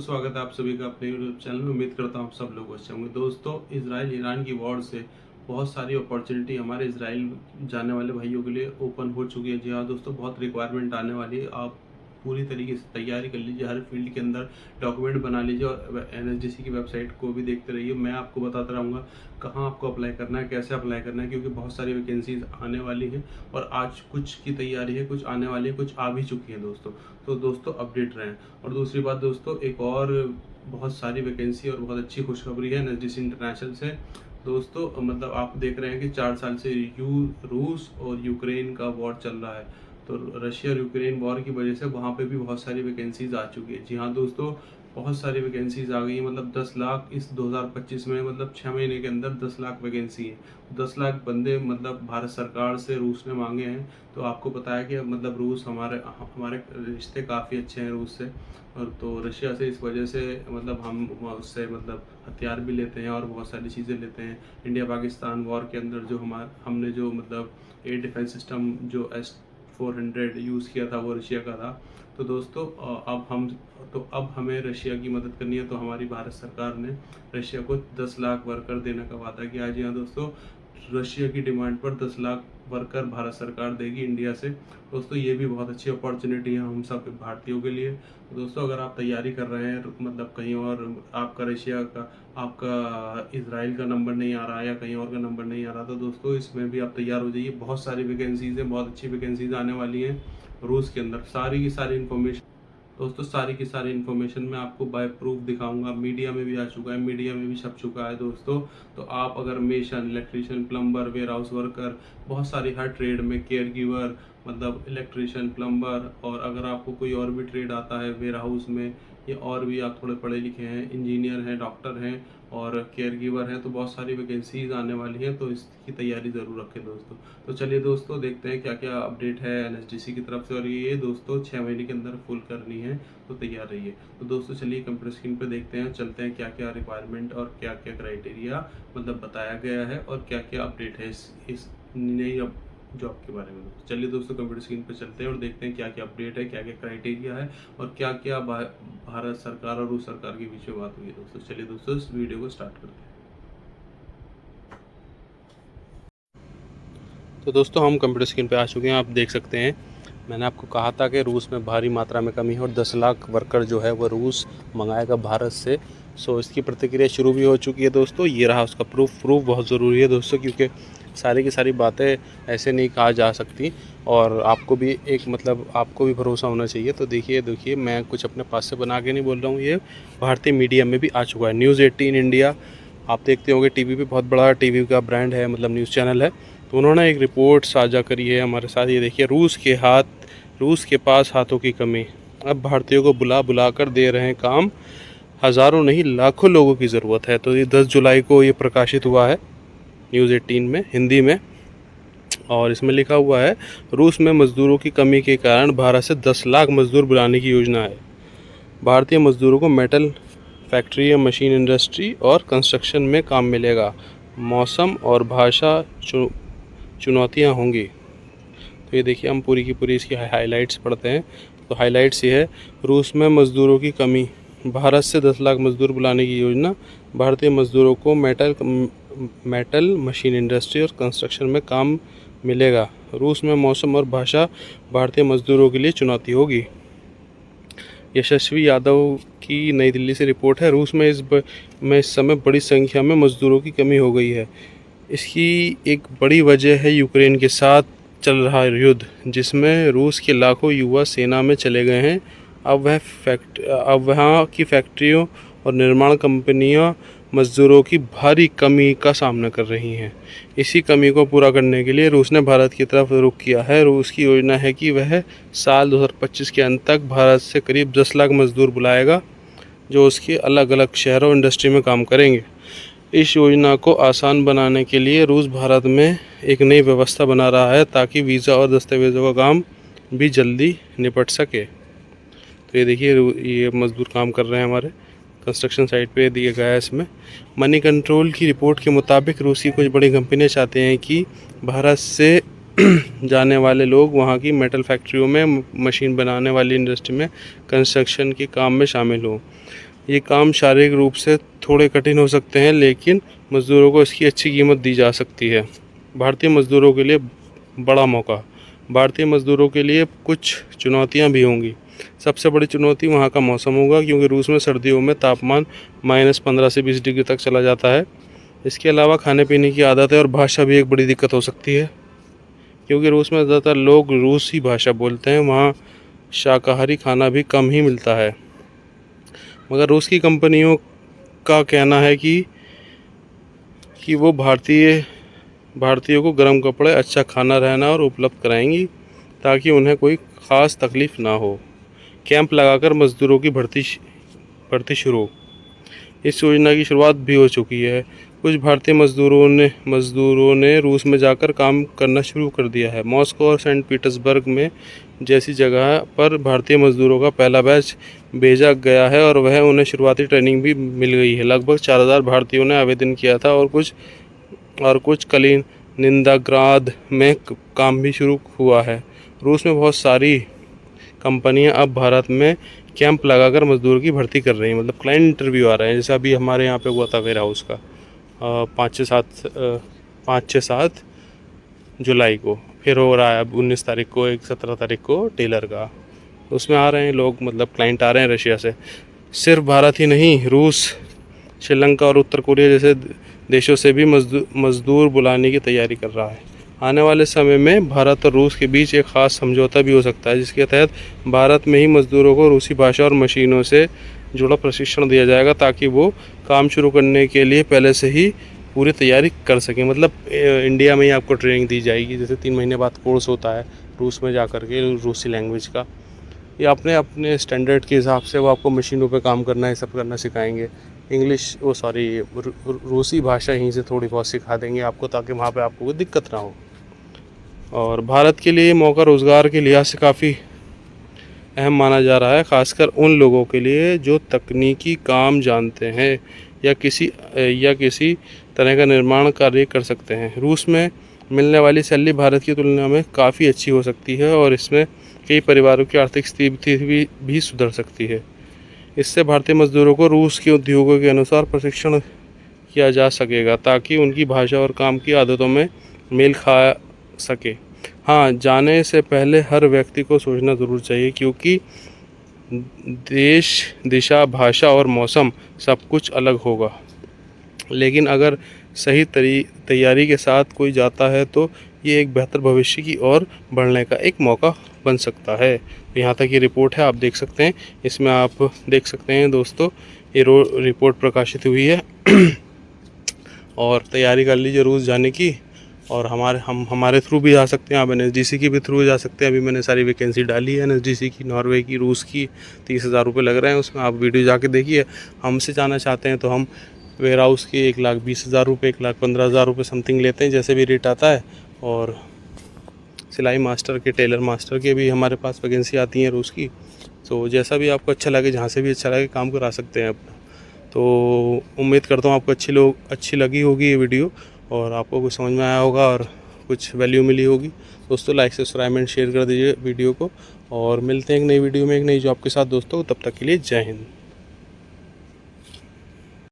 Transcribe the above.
स्वागत है आप सभी का अपने यूट्यूब चैनल में। उम्मीद करता हूँ आप सब लोग अच्छे होंगे। दोस्तों, इजराइल ईरान की वॉर से बहुत सारी अपॉर्चुनिटी हमारे इजराइल जाने वाले भाइयों के लिए ओपन हो चुकी है। जी हाँ दोस्तों, बहुत रिक्वायरमेंट आने वाली है। आप पूरी तरीके से तैयारी कर लीजिए, हर फील्ड के अंदर डॉक्यूमेंट बना लीजिए और एनएसडीसी की वेबसाइट को भी देखते रहिए। मैं आपको बताता रहूँगा कहाँ आपको अप्लाई करना है, कैसे अप्लाई करना है, क्योंकि बहुत सारी वैकेंसीज आने वाली हैं और आज कुछ की तैयारी है, कुछ आने वाली है, कुछ आ भी चुकी है दोस्तों। तो दोस्तों अपडेट रहें। और दूसरी बात दोस्तों, एक और बहुत सारी वैकेंसी और बहुत अच्छी खुशखबरी है एनएसडीसी इंटरनेशनल से। दोस्तों मतलब आप देख रहे हैं कि 4 साल से रूस और यूक्रेन का वॉर चल रहा है, तो रशिया और यूक्रेन वॉर की वजह से वहाँ पे भी बहुत सारी वैकेंसीज आ चुकी है। जी हाँ दोस्तों, बहुत सारी वैकेंसीज आ गई हैं। मतलब 10 लाख इस 2025 में, मतलब 6 महीने के अंदर 10 लाख वैकेंसी है। 10 लाख बंदे मतलब भारत सरकार से रूस ने मांगे हैं। तो आपको पता है कि मतलब रूस हमारे हमारे रिश्ते काफ़ी अच्छे हैं रूस से, और तो रशिया से इस वजह से मतलब हम उससे मतलब हथियार भी लेते हैं और बहुत सारी चीज़ें लेते हैं। इंडिया पाकिस्तान वॉर के अंदर जो हमने जो मतलब एयर डिफेंस सिस्टम जो S-400 यूज़ किया था वो रशिया का था। तो दोस्तों अब हमें रशिया की मदद करनी है। तो हमारी भारत सरकार ने रशिया को 10 लाख वर्कर देने का वादा किया। जी हाँ दोस्तों, रशिया की डिमांड पर 10 लाख वर्कर भारत सरकार देगी इंडिया से। दोस्तों ये भी बहुत अच्छी अपॉर्चुनिटी है हम सब भारतीयों के लिए। तो दोस्तों अगर आप तैयारी कर रहे हैं मतलब कहीं और आपका रशिया का, आपका इजराइल का नंबर नहीं आ रहा है या कहीं और का नंबर नहीं आ रहा, तो दोस्तों इसमें भी आप तैयार हो जाइए। बहुत सारी वैकेंसीज हैं, बहुत अच्छी वैकेंसीज आने वाली हैं रूस के अंदर। सारी की सारी इन्फॉर्मेशन दोस्तों, सारी की सारी इन्फॉर्मेशन मैं आपको बाय प्रूफ दिखाऊंगा। मीडिया में भी आ चुका है, मीडिया में भी छप चुका है दोस्तों। तो आप अगर mason, electrician, plumber, warehouse worker, बहुत सारी हर ट्रेड में, केयर गिवर मतलब इलेक्ट्रीशियन, प्लम्बर, और अगर आपको कोई और भी ट्रेड आता है वेयर हाउस में, या और भी आप थोड़े पढ़े लिखे हैं, इंजीनियर हैं, डॉक्टर हैं और केयर गिवर हैं, तो बहुत सारी वैकेंसीज आने वाली हैं। तो इसकी तैयारी ज़रूर रखें दोस्तों। तो चलिए दोस्तों देखते हैं क्या क्या अपडेट है एनएसडीसी की तरफ से। और ये दोस्तों 6 महीने के अंदर फुल करनी है, तो तैयार रहिए। तो दोस्तों चलिए कंप्यूटर स्क्रीन पे देखते हैं, चलते हैं क्या क्या रिक्वायरमेंट और क्या क्या क्राइटेरिया मतलब बताया गया है और क्या क्या अपडेट है इस नई जॉब के बारे में। चलिए दोस्तों कंप्यूटर स्क्रीन पे चलते हैं और देखते हैं क्या क्या अपडेट है, क्या क्या क्राइटेरिया है और क्या क्या भारत सरकार और रूस सरकार के बीच में बात हुई है दोस्तों। चलिए दोस्तों इस वीडियो को स्टार्ट करते हैं। तो दोस्तों हम कंप्यूटर स्क्रीन पे आ चुके हैं, आप देख सकते हैं। मैंने आपको कहा था कि रूस में भारी मात्रा में कमी है और 10 लाख वर्कर जो है वो रूस मंगाएगा भारत से। सो इसकी प्रतिक्रिया शुरू भी हो चुकी है दोस्तों। ये रहा उसका प्रूफ बहुत ज़रूरी है दोस्तों, क्योंकि सारी की सारी बातें ऐसे नहीं कहा जा सकती और आपको भी एक मतलब आपको भी भरोसा होना चाहिए। तो देखिए मैं कुछ अपने पास से बना के नहीं बोल रहा हूँ, ये भारतीय मीडिया में भी आ चुका है। न्यूज़ 18 इंडिया आप देखते होंगे, टीवी पे बहुत बड़ा टीवी का ब्रांड है, मतलब न्यूज़ चैनल है। तो उन्होंने एक रिपोर्ट साझा करी है हमारे साथ। ये देखिए, रूस के पास हाथों की कमी, अब भारतीयों को बुला कर दे रहे हैं काम, हज़ारों नहीं लाखों लोगों की ज़रूरत है। तो ये 10 जुलाई को ये प्रकाशित हुआ है न्यूज़ 18 में, हिंदी में, और इसमें लिखा हुआ है रूस में मज़दूरों की कमी के कारण भारत से 10 लाख मज़दूर बुलाने की योजना है। भारतीय मज़दूरों को मेटल फैक्ट्री या मशीन इंडस्ट्री और कंस्ट्रक्शन में काम मिलेगा। मौसम और भाषा चुनौतियाँ होंगी। तो ये देखिए, हम पूरी की पूरी इसकी हाइलाइट्स पढ़ते हैं। तो हाइलाइट्स ये है, रूस में मज़दूरों की कमी, भारत से 10 लाख मज़दूर बुलाने की योजना, भारतीय मज़दूरों को मेटल मशीन इंडस्ट्री और कंस्ट्रक्शन में काम मिलेगा। रूस में मौसम और भाषा भारतीय मज़दूरों के लिए चुनौती होगी। यशस्वी यादव की नई दिल्ली से रिपोर्ट है। रूस में इस समय बड़ी संख्या में मज़दूरों की कमी हो गई है। इसकी एक बड़ी वजह है यूक्रेन के साथ चल रहा युद्ध, जिसमें रूस के लाखों युवा सेना में चले गए हैं। अब वहाँ की फैक्ट्रियों और निर्माण कंपनियां मज़दूरों की भारी कमी का सामना कर रही हैं। इसी कमी को पूरा करने के लिए रूस ने भारत की तरफ रुख किया है। रूस की योजना है कि वह साल 2025 के अंत तक भारत से करीब 10 लाख मज़दूर बुलाएगा, जो उसके अलग अलग शहरों इंडस्ट्री में काम करेंगे। इस योजना को आसान बनाने के लिए रूस भारत में एक नई व्यवस्था बना रहा है, ताकि वीज़ा और दस्तावेज़ों का काम भी जल्दी निपट सके। तो ये देखिए, ये मज़दूर काम कर रहे हैं हमारे कंस्ट्रक्शन साइट पे, दिया गया है इसमें। मनी कंट्रोल की रिपोर्ट के मुताबिक रूस की कुछ बड़ी कंपनियां चाहते हैं कि भारत से जाने वाले लोग वहां की मेटल फैक्ट्रियों में, मशीन बनाने वाली इंडस्ट्री में, कंस्ट्रक्शन के काम में शामिल हों। ये काम शारीरिक रूप से थोड़े कठिन हो सकते हैं, लेकिन मज़दूरों को इसकी अच्छी कीमत दी जा सकती है। भारतीय मज़दूरों के लिए बड़ा मौका। भारतीय मज़दूरों के लिए कुछ चुनौतियां भी होंगी। सबसे बड़ी चुनौती वहाँ का मौसम होगा, क्योंकि रूस में सर्दियों में तापमान -15 से 20 डिग्री तक चला जाता है। इसके अलावा खाने पीने की आदतें और भाषा भी एक बड़ी दिक्कत हो सकती है, क्योंकि रूस में ज़्यादातर लोग रूसी भाषा बोलते हैं। वहाँ शाकाहारी खाना भी कम ही मिलता है। मगर रूस की कंपनियों का कहना है कि वो भारतीयों को गर्म कपड़े, अच्छा खाना, रहना और उपलब्ध कराएंगी, ताकि उन्हें कोई ख़ास तकलीफ़ ना हो। कैंप लगाकर मज़दूरों की भर्ती शुरू। इस योजना की शुरुआत भी हो चुकी है। कुछ भारतीय मज़दूरों ने रूस में जाकर काम करना शुरू कर दिया है। मॉस्को और सेंट पीटर्सबर्ग में जैसी जगह पर भारतीय मज़दूरों का पहला बैच भेजा गया है और उन्हें शुरुआती ट्रेनिंग भी मिल गई है। लगभग 4000 भारतीयों ने आवेदन किया था और कुछ कलिनिंग्राद में काम भी शुरू हुआ है। रूस में बहुत सारी कंपनियां अब भारत में कैंप लगाकर मज़दूर की भर्ती कर रही हैं। मतलब क्लाइंट इंटरव्यू आ रहे हैं, जैसे अभी हमारे यहाँ पे हुआ था वेयर हाउस का 5-6-7 जुलाई को, फिर हो रहा है अब 19 तारीख को, 17 तारीख को टेलर का। उसमें आ रहे हैं लोग, मतलब क्लाइंट आ रहे हैं रशिया से। सिर्फ भारत ही नहीं, रूस, श्रीलंका और उत्तर कोरिया जैसे देशों से भी मज़दूर बुलाने की तैयारी कर रहा है। आने वाले समय में भारत और रूस के बीच एक ख़ास समझौता भी हो सकता है, जिसके तहत भारत में ही मज़दूरों को रूसी भाषा और मशीनों से जुड़ा प्रशिक्षण दिया जाएगा, ताकि वो काम शुरू करने के लिए पहले से ही पूरी तैयारी कर सकें। मतलब इंडिया में ही आपको ट्रेनिंग दी जाएगी, जैसे 3 महीने बाद कोर्स होता है रूस में जा कर के रूसी लैंग्वेज का। ये अपने स्टैंडर्ड के हिसाब से वो आपको मशीनों पे काम करना, ये सब करना सिखाएंगे। रूसी भाषा यहीं से थोड़ी बहुत सिखा देंगे आपको, ताकि वहाँ पे आपको कोई दिक्कत ना हो। और भारत के लिए मौका रोज़गार के लिहाज से काफ़ी अहम माना जा रहा है, खासकर उन लोगों के लिए जो तकनीकी काम जानते हैं या किसी तरह का निर्माण कार्य कर सकते हैं। रूस में मिलने वाली सैलरी भारत की तुलना में काफ़ी अच्छी हो सकती है और इसमें कई परिवारों की आर्थिक स्थिति भी सुधर सकती है। इससे भारतीय मज़दूरों को रूस के उद्योगों के अनुसार प्रशिक्षण किया जा सकेगा, ताकि उनकी भाषा और काम की आदतों में मेल खा सके। हाँ, जाने से पहले हर व्यक्ति को सोचना ज़रूर चाहिए, क्योंकि देश, दिशा, भाषा और मौसम सब कुछ अलग होगा। लेकिन अगर सही तैयारी के साथ कोई जाता है तो ये एक बेहतर भविष्य की ओर बढ़ने का एक मौका बन सकता है। यहाँ तक ये रिपोर्ट है, आप देख सकते हैं। इसमें आप देख सकते हैं दोस्तों, ये रिपोर्ट प्रकाशित हुई है। और तैयारी कर लीजिए रूस जाने की। और हमारे थ्रू भी जा सकते हैं, आप NSDC की भी थ्रू जा सकते हैं। अभी मैंने सारी वैकेंसी डाली है, NSDC की, नॉर्वे की, रूस की। 30,000 रुपये लग रहे हैं उसमें, आप वीडियो जाके देखिए। हमसे जाना चाहते हैं तो हम वेयर हाउस की 1,20,000 रुपये, 1,15,000 रुपये समथिंग लेते हैं, जैसे भी रेट आता है। और सिलाई मास्टर के, टेलर मास्टर के भी हमारे पास वैकेंसी आती हैं रूस की। तो जैसा भी आपको अच्छा लगे, जहाँ से भी अच्छा लगे, काम करा सकते हैं अपना। तो उम्मीद करता हूँ आपको अच्छी लगी होगी ये वीडियो, और आपको कुछ समझ में आया होगा और कुछ वैल्यू मिली होगी। दोस्तों लाइक, सब्सक्राइब एंड शेयर कर दीजिए वीडियो को, और मिलते हैं एक नई वीडियो में, एक नई जॉब के साथ दोस्तों। तब तक के लिए जय हिंद।